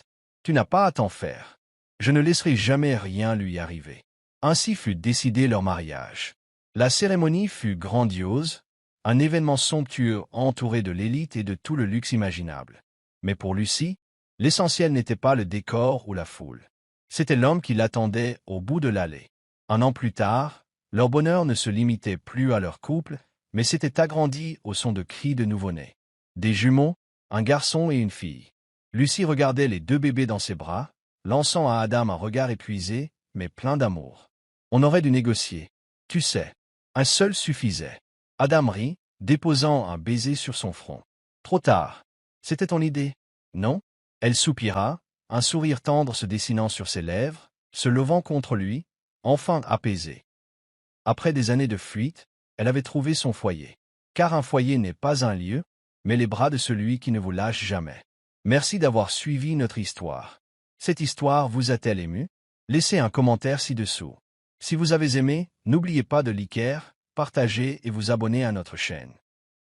Tu n'as pas à t'en faire. Je ne laisserai jamais rien lui arriver. Ainsi fut décidé leur mariage. La cérémonie fut grandiose, un événement somptueux entouré de l'élite et de tout le luxe imaginable. Mais pour Lucy, l'essentiel n'était pas le décor ou la foule. C'était l'homme qui l'attendait au bout de l'allée. Un an plus tard, leur bonheur ne se limitait plus à leur couple, mais s'était agrandi au son de cris de nouveau-nés. Des jumeaux, un garçon et une fille. Lucy regardait les deux bébés dans ses bras, lançant à Adam un regard épuisé, mais plein d'amour. On aurait dû négocier. Tu sais, un seul suffisait. Adam rit, déposant un baiser sur son front. Trop tard. C'était ton idée, non? Elle soupira, un sourire tendre se dessinant sur ses lèvres, se levant contre lui, enfin apaisée. Après des années de fuite, elle avait trouvé son foyer. Car un foyer n'est pas un lieu, mais les bras de celui qui ne vous lâche jamais. Merci d'avoir suivi notre histoire. Cette histoire vous a-t-elle ému? Laissez un commentaire ci-dessous. Si vous avez aimé, n'oubliez pas de liker, partager et vous abonner à notre chaîne.